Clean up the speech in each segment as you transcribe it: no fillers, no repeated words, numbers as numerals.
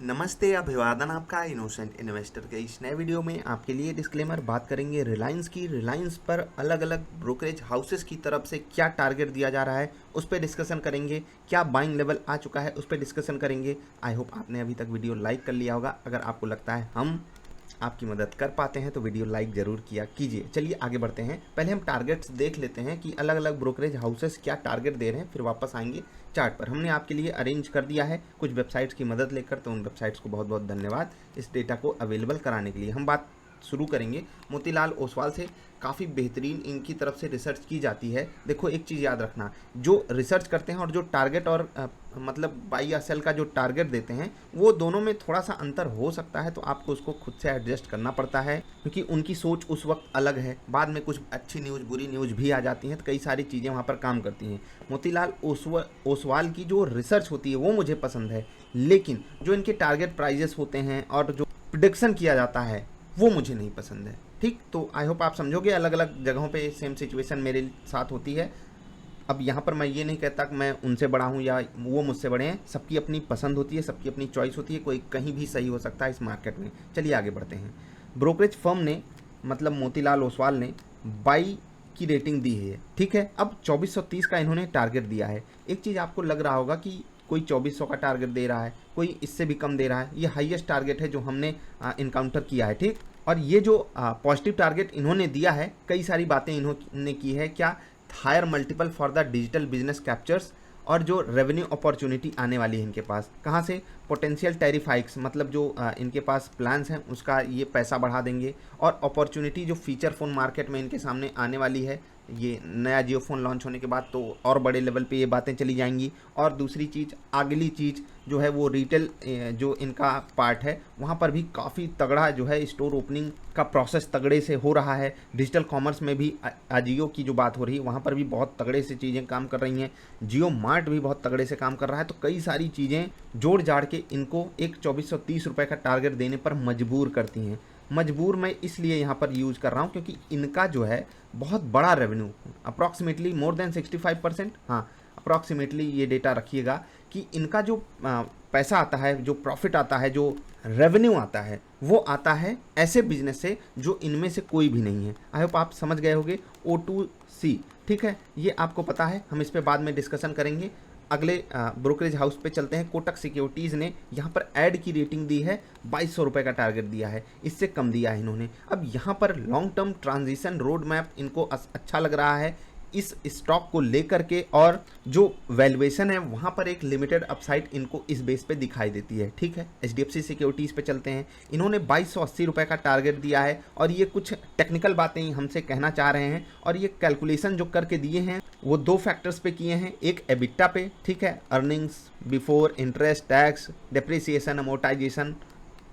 नमस्ते, अभिवादन आपका इनोसेंट इन्वेस्टर के इस नए वीडियो में आपके लिए डिस्क्लेमर बात करेंगे रिलायंस की। रिलायंस पर अलग अलग ब्रोकरेज हाउसेस की तरफ से क्या टारगेट दिया जा रहा है उस पर डिस्कशन करेंगे। क्या बाइंग लेवल आ चुका है उस पर डिस्कशन करेंगे। आई होप आपने अभी तक वीडियो लाइक कर लिया होगा। अगर आपको लगता है हम आपकी मदद कर पाते हैं तो वीडियो लाइक ज़रूर किया कीजिए। चलिए आगे बढ़ते हैं। पहले हम टारगेट्स देख लेते हैं कि अलग अलग ब्रोकरेज हाउसेस क्या टारगेट दे रहे हैं, फिर वापस आएंगे चार्ट पर। हमने आपके लिए अरेंज कर दिया है कुछ वेबसाइट्स की मदद लेकर, तो उन वेबसाइट्स को बहुत बहुत धन्यवाद इस डेटा को अवेलेबल कराने के लिए। हम बात शुरू करेंगे मोतीलाल ओसवाल से। काफ़ी बेहतरीन इनकी तरफ से रिसर्च की जाती है। देखो एक चीज़ याद रखना, जो रिसर्च करते हैं और जो टारगेट और मतलब बाई या सेल का जो टारगेट देते हैं वो दोनों में थोड़ा सा अंतर हो सकता है, तो आपको उसको खुद से एडजस्ट करना पड़ता है क्योंकि उनकी सोच उस वक्त अलग है। बाद में कुछ अच्छी न्यूज़ बुरी न्यूज़ भी आ जाती हैं, तो कई सारी चीज़ें वहाँ पर काम करती हैं। मोतीलाल ओसवाल की जो रिसर्च होती है वो मुझे पसंद है, लेकिन जो इनके टारगेट प्राइजेस होते हैं और जो प्रिडिक्शन किया जाता है वो मुझे नहीं पसंद है। ठीक, तो आई होप आप समझोगे। अलग अलग जगहों पे सेम सिचुएशन मेरे साथ होती है। अब यहाँ पर मैं ये नहीं कहता कि मैं उनसे बड़ा हूँ या वो मुझसे बड़े हैं। सबकी अपनी पसंद होती है, सबकी अपनी चॉइस होती है, कोई कहीं भी सही हो सकता है इस मार्केट में। चलिए आगे बढ़ते हैं। ब्रोकरेज फर्म ने मतलब मोतीलाल ओसवाल ने बाई की रेटिंग दी है, ठीक है। अब 2430 का इन्होंने टारगेट दिया है। एक चीज़ आपको लग रहा होगा कि कोई 2400 का टारगेट दे रहा है, कोई इससे भी कम दे रहा है। ये हाईएस्ट टारगेट है जो हमने इनकाउंटर किया है, ठीक। और ये जो पॉजिटिव टारगेट इन्होंने दिया है, कई सारी बातें इन्होंने की है। क्या? Higher multiple for the digital business captures, और जो रेवेन्यू अपॉर्चुनिटी आने वाली है इनके पास। कहाँ से? पोटेंशियल टैरिफ हाइक्स, मतलब जो इनके पास प्लान्स हैं उसका ये पैसा बढ़ा देंगे। और अपॉर्चुनिटी जो फीचर फ़ोन मार्केट में इनके सामने आने वाली है, ये नया जियो फ़ोन लॉन्च होने के बाद तो और बड़े लेवल पे ये बातें चली जाएंगी। और दूसरी चीज़, अगली चीज़ जो है वो रिटेल जो इनका पार्ट है वहाँ पर भी काफ़ी तगड़ा जो है स्टोर ओपनिंग का प्रोसेस तगड़े से हो रहा है। डिजिटल कॉमर्स में भी अजियो की जो बात हो रही है वहाँ पर भी बहुत तगड़े से चीज़ें काम कर रही हैं। जियो मार्ट भी बहुत तगड़े से काम कर रहा है। तो कई सारी चीज़ें जोड़ जाड़ के इनको एक 2430 रुपये का टारगेट देने पर मजबूर करती हैं। मजबूर मैं इसलिए यहाँ पर यूज़ कर रहा हूँ क्योंकि इनका जो है बहुत बड़ा रेवेन्यू, अप्रॉक्सीमेटली मोर देन 65%, हाँ अप्रॉक्सीमेटली ये डेटा रखिएगा कि इनका जो पैसा आता है, जो प्रॉफिट आता है, जो रेवेन्यू आता है वो आता है ऐसे बिजनेस से जो इनमें से कोई भी नहीं है। आई होप आप समझ गए होंगे। O2C, ठीक है, ये आपको पता है, हम इस पर बाद में डिस्कशन करेंगे। अगले ब्रोकरेज हाउस पे चलते हैं। कोटक सिक्योरिटीज़ ने यहाँ पर ऐड की रेटिंग दी है, 2200 रुपये का टारगेट दिया है, इससे कम दिया है इन्होंने। अब यहाँ पर long term transition road map इनको अच्छा लग रहा है इस स्टॉक को लेकर के, और जो वैल्यूएशन है वहाँ पर एक लिमिटेड अपसाइड इनको इस बेस पे दिखाई देती है, ठीक है। HDFC सिक्योरिटीज़ पे चलते हैं। इन्होंने 2280 रुपये का टारगेट दिया है और ये कुछ टेक्निकल बातें हमसे कहना चाह रहे हैं, और ये कैलकुलेशन जो करके दिए हैं वो दो फैक्टर्स पे किए हैं। एक एबिटा पे, ठीक है, earnings before interest tax depreciation amortisation,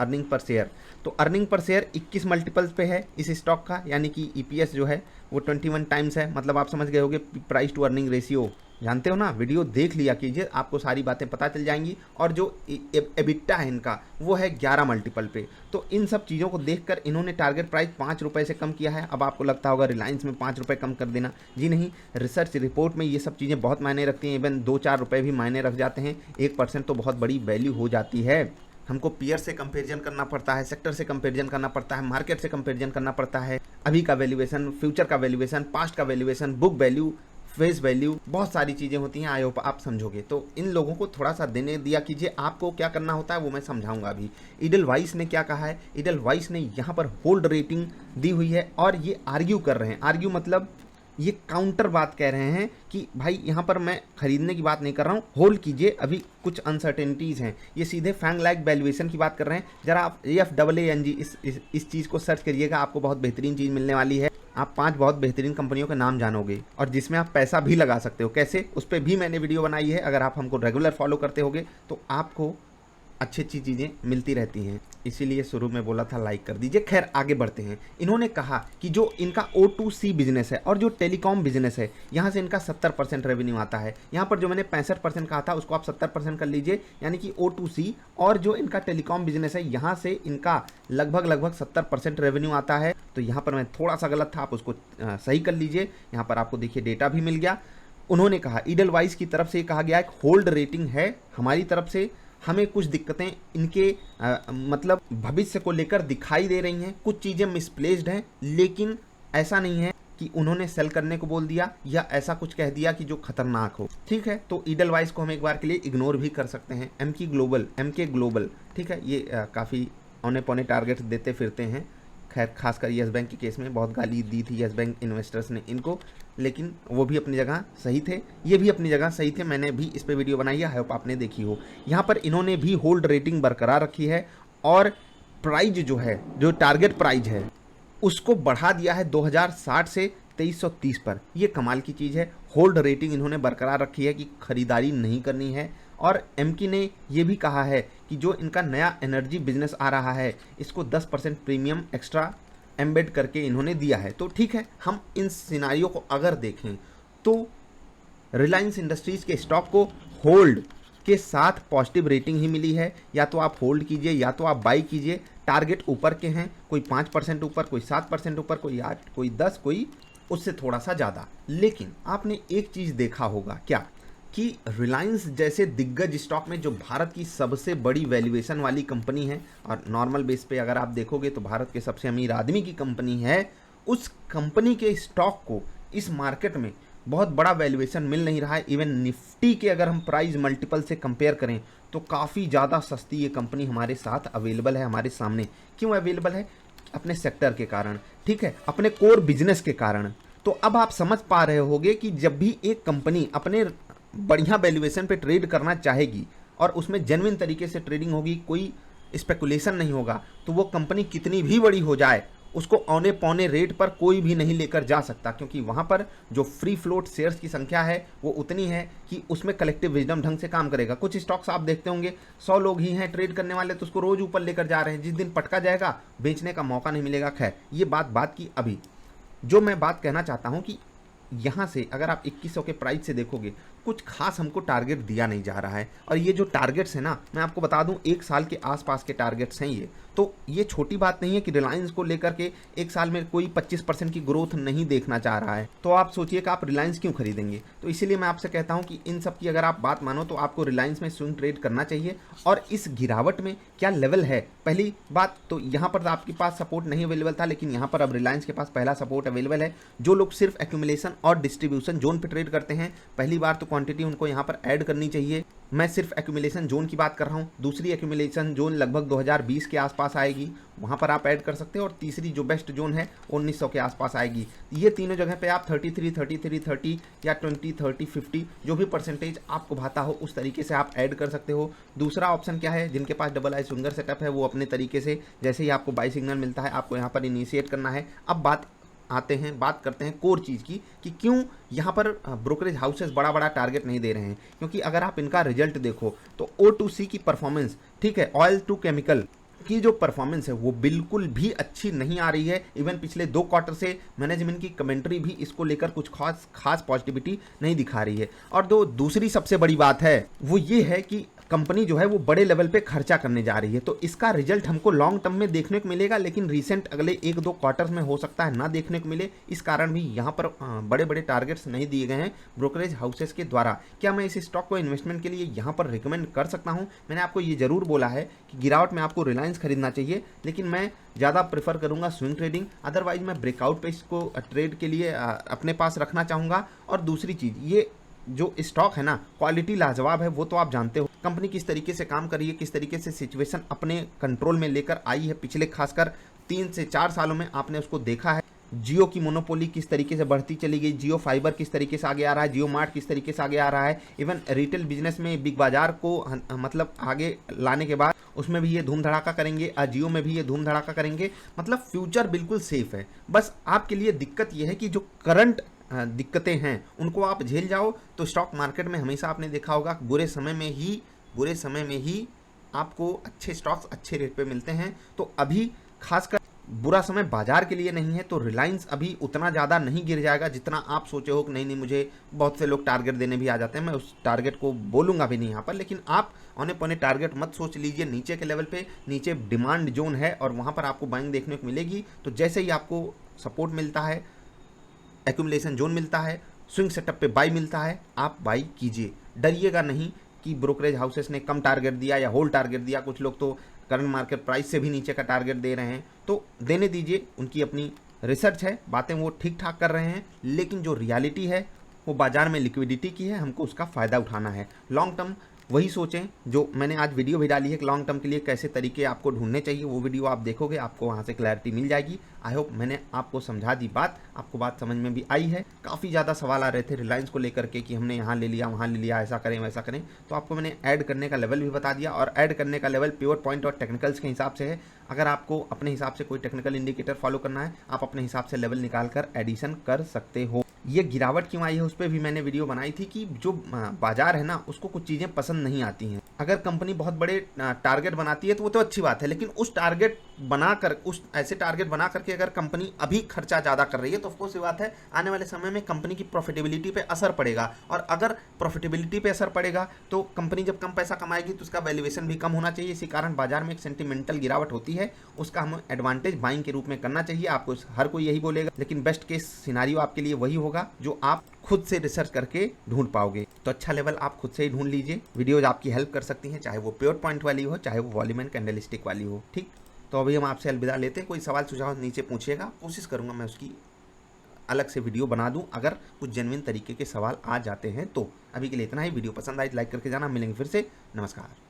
earning per share. तो अर्निंग पर शेयर 21 मल्टीपल्स पे है इस स्टॉक का, यानी कि EPS जो है वो 21 टाइम्स है। मतलब आप समझ गए होंगे प्राइस टू अर्निंग रेशियो, जानते हो ना। वीडियो देख लिया कीजिए, आपको सारी बातें पता चल जाएंगी। और जो एबिटा है इनका वो है 11 मल्टीपल पे। तो इन सब चीज़ों को देखकर इन्होंने टारगेट प्राइस 5 रुपये से कम किया है। अब आपको लगता होगा रिलायंस में 5 रुपये कम कर देना, जी नहीं। रिसर्च रिपोर्ट में ये सब चीज़ें बहुत मायने रखती हैं। इवन 2-4 रुपये भी मायने रख जाते हैं। 1% तो बहुत बड़ी वैल्यू हो जाती है। हमको पीयर से कंपैरिजन करना पड़ता है, सेक्टर से कंपैरिजन करना पड़ता है, मार्केट से कंपैरिजन करना पड़ता है, अभी का वैल्यूएशन, फ्यूचर का वैल्यूएशन, पास्ट का valuation, book value, face value, बहुत सारी चीज़ें होती हैं। आई होप आप समझोगे। तो इन लोगों को थोड़ा सा देने दिया कीजिए। आपको क्या करना होता है वो मैं समझाऊंगा अभी। इडलवाइस ने क्या कहा है? इडलवाइस ने यहाँ पर होल्ड रेटिंग दी हुई है और ये आर्ग्यू कर रहे हैं। आर्ग्यू मतलब ये काउंटर बात कह रहे हैं कि भाई यहाँ पर मैं खरीदने की बात नहीं कर रहा हूँ, होल्ड कीजिए, अभी कुछ अनसर्टेनिटीज़ हैं। ये सीधे फैंग लाइक वैल्यूएशन की बात कर रहे हैं। जरा आप FAANG इस चीज़ को सर्च करिएगा, आपको बहुत बेहतरीन चीज़ मिलने वाली है। आप 5 बहुत बेहतरीन कंपनियों के नाम जानोगे और जिसमें आप पैसा भी लगा सकते हो। कैसे? उस पर भी मैंने वीडियो बनाई है। अगर आप हमको रेगुलर फॉलो करते होगे तो आपको अच्छी अच्छी चीज़ें मिलती रहती हैं, इसीलिए शुरू में बोला था लाइक कर दीजिए। खैर आगे बढ़ते हैं। इन्होंने कहा कि जो इनका O2C बिजनेस है और जो टेलीकॉम बिजनेस है, यहाँ से इनका 70% रेवेन्यू आता है। यहाँ पर जो मैंने 65% कहा था उसको आप 70% कर लीजिए, यानी कि O2C और जो इनका टेलीकॉम बिजनेस है यहाँ से इनका लगभग 70% रेवेन्यू आता है। तो यहाँ पर मैं थोड़ा सा गलत था, आप उसको सही कर लीजिए। यहाँ पर आपको देखिए डेटा भी मिल गया। उन्होंने कहा ईडलवाइस की तरफ से कहा गया एक होल्ड रेटिंग है हमारी तरफ से, हमें कुछ दिक्कतें इनके मतलब भविष्य को लेकर दिखाई दे रही हैं, कुछ चीज़ें मिसप्लेस्ड हैं, लेकिन ऐसा नहीं है कि उन्होंने सेल करने को बोल दिया या ऐसा कुछ कह दिया कि जो खतरनाक हो। ठीक है, तो ईडलवाइस को हम एक बार के लिए इग्नोर भी कर सकते हैं। एमके ग्लोबल, ठीक है, ये काफ़ी औने पौने टारगेट देते फिरते हैं। खैर, खासकर येस बैंक के केस में बहुत गाली दी थी येस बैंक इन्वेस्टर्स ने इनको, लेकिन वो भी अपनी जगह सही थे, ये भी अपनी जगह सही थे। मैंने भी इस पर वीडियो बनाई है, होप आपने देखी हो। यहाँ पर इन्होंने भी होल्ड रेटिंग बरकरार रखी है और प्राइज जो है, जो टारगेट प्राइज है, उसको बढ़ा दिया है 2060 से 2330 पर। ये कमाल की चीज़ है। होल्ड रेटिंग इन्होंने बरकरार रखी है कि खरीदारी नहीं करनी है। और एमकी ने ये भी कहा है कि जो इनका नया एनर्जी बिजनेस आ रहा है, इसको 10% प्रीमियम एक्स्ट्रा एम्बेड करके इन्होंने दिया है। तो ठीक है, हम इन सिनारियों को अगर देखें तो रिलायंस इंडस्ट्रीज़ के स्टॉक को होल्ड के साथ पॉजिटिव रेटिंग ही मिली है। या तो आप होल्ड कीजिए या तो आप बाई कीजिए। टारगेट ऊपर के हैं, कोई 5% ऊपर, कोई 7% ऊपर, कोई 8, कोई 10, कोई उससे थोड़ा सा ज़्यादा। लेकिन आपने एक चीज़ देखा होगा क्या, कि रिलायंस जैसे दिग्गज स्टॉक में, जो भारत की सबसे बड़ी वैल्यूएशन वाली कंपनी है और नॉर्मल बेस पे अगर आप देखोगे तो भारत के सबसे अमीर आदमी की कंपनी है, उस कंपनी के स्टॉक को इस मार्केट में बहुत बड़ा वैल्यूएशन मिल नहीं रहा है। इवन निफ्टी के अगर हम प्राइस मल्टीपल से कंपेयर करें तो काफ़ी ज़्यादा सस्ती ये कंपनी हमारे साथ अवेलेबल है, हमारे सामने। क्यों अवेलेबल है? अपने सेक्टर के कारण, ठीक है, अपने कोर बिजनेस के कारण। तो अब आप समझ पा रहे होगे कि जब भी एक कंपनी अपने बढ़िया वैल्यूएशन पे ट्रेड करना चाहेगी और उसमें जेन्युइन तरीके से ट्रेडिंग होगी, कोई स्पेकुलेशन नहीं होगा, तो वो कंपनी कितनी भी बड़ी हो जाए, उसको औने पौने रेट पर कोई भी नहीं लेकर जा सकता, क्योंकि वहाँ पर जो फ्री फ्लोट शेयर्स की संख्या है वो उतनी है कि उसमें कलेक्टिव विजडम ढंग से काम करेगा। कुछ स्टॉक्स आप देखते होंगे 100 लोग ही हैं ट्रेड करने वाले, तो उसको रोज ऊपर लेकर जा रहे हैं, जिस दिन पटका जाएगा बेचने का मौका नहीं मिलेगा। खैर, ये बात की। अभी जो मैं बात कहना चाहता हूँ कि यहाँ से अगर आप 2100 के प्राइस से देखोगे, कुछ खास हमको टारगेट दिया नहीं जा रहा है। और ये जो टारगेट्स हैं ना, मैं आपको बता दूं 1 साल के आसपास के टारगेट्स हैं ये। तो ये छोटी बात नहीं है कि रिलायंस को लेकर के 1 साल में कोई 25% की ग्रोथ नहीं देखना चाह रहा है। तो आप सोचिए कि आप रिलायंस क्यों खरीदेंगे। तो इसीलिए मैं आपसे कहता हूँ कि इन सब की अगर आप बात मानो तो आपको रिलायंस में स्विंग ट्रेड करना चाहिए। और इस गिरावट में क्या लेवल है, पहली बात तो यहाँ पर आपके पास सपोर्ट नहीं अवेलेबल था, लेकिन यहाँ पर अब रिलायंस के पास पहला सपोर्ट अवेलेबल है। जो लोग सिर्फ एक्यूमुलेशन और डिस्ट्रीब्यूशन जोन पर ट्रेड करते हैं, पहली बार तो क्वांटिटी उनको यहाँ पर ऐड करनी चाहिए। मैं सिर्फ एक्यूमुलेशन जोन की बात कर रहा हूँ। दूसरी एक्यूमुलेशन जोन लगभग 2020 के आसपास आएगी, वहाँ पर आप ऐड कर सकते हैं। और तीसरी जो बेस्ट जोन है 1900 के आसपास आएगी। ये तीनों जगह पे आप 33, 33, 30 या 20, 30, 50 जो भी परसेंटेज आपको भाता हो उस तरीके से आप ऐड कर सकते हो। दूसरा ऑप्शन क्या है, जिनके पास डबल आई स्विंगर सेटअप है वो अपने तरीके से जैसे ही आपको बाई सिग्नल मिलता है आपको यहाँ पर इनिशिएट करना है। अब बात करते हैं कोर चीज़ की कि क्यों यहाँ पर ब्रोकरेज हाउसेस बड़ा टारगेट नहीं दे रहे हैं। क्योंकि अगर आप इनका रिजल्ट देखो तो O2C की परफॉर्मेंस, ठीक है, ऑयल टू केमिकल की जो परफॉर्मेंस है वो बिल्कुल भी अच्छी नहीं आ रही है। इवन पिछले 2 क्वार्टर से मैनेजमेंट की कमेंट्री भी इसको लेकर कुछ खास पॉजिटिविटी नहीं दिखा रही है। और दूसरी सबसे बड़ी बात है वो ये है कि कंपनी जो है वो बड़े लेवल पे खर्चा करने जा रही है। तो इसका रिजल्ट हमको लॉन्ग टर्म में देखने को मिलेगा, लेकिन रिसेंट अगले 1-2 क्वार्टर्स में हो सकता है ना देखने को मिले। इस कारण भी यहाँ पर बड़े टारगेट्स नहीं दिए गए हैं ब्रोकरेज हाउसेस के द्वारा। क्या मैं इस स्टॉक को इन्वेस्टमेंट के लिए यहाँ पर रिकमेंड कर सकता हूँ? मैंने आपको ये जरूर बोला है कि गिरावट में आपको रिलायंस खरीदना चाहिए, लेकिन मैं ज़्यादा प्रेफर करूँगा स्विंग ट्रेडिंग। अदरवाइज मैं ब्रेकआउट पे इसको ट्रेड के लिए अपने पास रखना चाहूँगा। और दूसरी चीज़, ये जो स्टॉक है ना, क्वालिटी लाजवाब है, वो तो आप जानते हो। कंपनी किस तरीके से काम कर रही है, किस तरीके से सिचुएशन अपने कंट्रोल में लेकर आई है पिछले खासकर 3 से 4 सालों में आपने उसको देखा है। जियो की मोनोपोली किस तरीके से बढ़ती चली गई, जियो फाइबर किस तरीके से आगे आ रहा है, जियो मार्ट किस तरीके से आगे आ रहा है। इवन रिटेल बिजनेस में बिग बाजार को मतलब आगे लाने के बाद उसमें भी ये धूम धड़ाका करेंगे, जियो में भी ये धूम धड़ाका करेंगे। मतलब फ्यूचर बिल्कुल सेफ है। बस आपके लिए दिक्कत ये है कि जो करंट दिक्कतें हैं उनको आप झेल जाओ तो स्टॉक मार्केट में हमेशा आपने देखा होगा बुरे समय में ही आपको अच्छे स्टॉक्स अच्छे रेट पे मिलते हैं। तो अभी खासकर बुरा समय बाजार के लिए नहीं है, तो रिलायंस अभी उतना ज़्यादा नहीं गिर जाएगा जितना आप सोचे हो कि नहीं मुझे बहुत से लोग टारगेट देने भी आ जाते हैं। मैं उस टारगेट को बोलूँगा भी नहीं यहाँ पर, लेकिन आप औने पौने टारगेट मत सोच लीजिए। नीचे के लेवल पे नीचे डिमांड जोन है और वहाँ पर आपको बाइंग देखने को मिलेगी। तो जैसे ही आपको सपोर्ट मिलता है, एक्यूमुलेशन जोन मिलता है, स्विंग सेटअप पे बाई मिलता है, आप बाई कीजिए। डरिएगा नहीं कि ब्रोकरेज हाउसेस ने कम टारगेट दिया या होल टारगेट दिया, कुछ लोग तो करंट मार्केट प्राइस से भी नीचे का टारगेट दे रहे हैं, तो देने दीजिए, उनकी अपनी रिसर्च है, बातें वो ठीक ठाक कर रहे हैं, लेकिन जो रियलिटी है वो बाजार में लिक्विडिटी की है, हमको उसका फ़ायदा उठाना है। लॉन्ग टर्म वही सोचें जो मैंने आज वीडियो भी डाली है कि लॉन्ग टर्म के लिए कैसे तरीके आपको ढूंढने चाहिए, वो वीडियो आप देखोगे, आपको वहाँ से क्लैरिटी मिल जाएगी। आई होप मैंने आपको समझा दी बात, आपको बात समझ में भी आई है। काफ़ी ज़्यादा सवाल आ रहे थे रिलायंस को लेकर के कि हमने यहाँ ले लिया, वहाँ ले लिया, ऐसा करें वैसा करें, तो आपको मैंने ऐड करने का लेवल भी बता दिया, और ऐड करने का लेवल प्योर पॉइंट और टेक्निकल्स के हिसाब से है। अगर आपको अपने हिसाब से कोई टेक्निकल इंडिकेटर फॉलो करना है, आप अपने हिसाब से लेवल निकाल कर एडिशन कर सकते हो। ये गिरावट क्यों आई है उस पर भी मैंने वीडियो बनाई थी कि जो बाजार है ना, उसको कुछ चीज़ें पसंद नहीं आती हैं। अगर कंपनी बहुत बड़े टारगेट बनाती है तो वो तो अच्छी बात है, लेकिन उस टारगेट बनाकर, उस ऐसे टारगेट बना करके अगर कंपनी अभी खर्चा ज़्यादा कर रही है तो ऑफकोर्स ये बात है आने वाले समय में कंपनी की प्रॉफिटेबिलिटी पे असर पड़ेगा, और अगर प्रॉफिटेबिलिटी पे असर पड़ेगा तो कंपनी जब कम पैसा कमाएगी तो उसका वैल्यूएशन भी कम होना चाहिए। इसी कारण बाजार में एक सेंटिमेंटल गिरावट होती है, उसका हम एडवांटेज बाइंग के रूप में करना चाहिए। आपको हर कोई यही बोलेगा, लेकिन बेस्ट केस सिनारियो आपके लिए वही होगा जो आप खुद से रिसर्च करके ढूंढ पाओगे। तो अच्छा लेवल आप खुद से ही ढूंढ लीजिए। वीडियोज आपकी हेल्प कर सकती हैं, चाहे वो प्योर पॉइंट वाली हो, चाहे वो वॉल्यूम एंड कैंडलस्टिक वाली हो। ठीक, तो अभी हम आपसे अलविदा लेते हैं। कोई सवाल सुझाव नीचे पूछिएगा, कोशिश करूंगा मैं उसकी अलग से वीडियो बना दूं अगर कुछ जेन्युइन तरीके के सवाल आ जाते हैं तो। अभी के लिए इतना ही। वीडियो पसंद आई लाइक करके जाना। मिलेंगे फिर से। नमस्कार।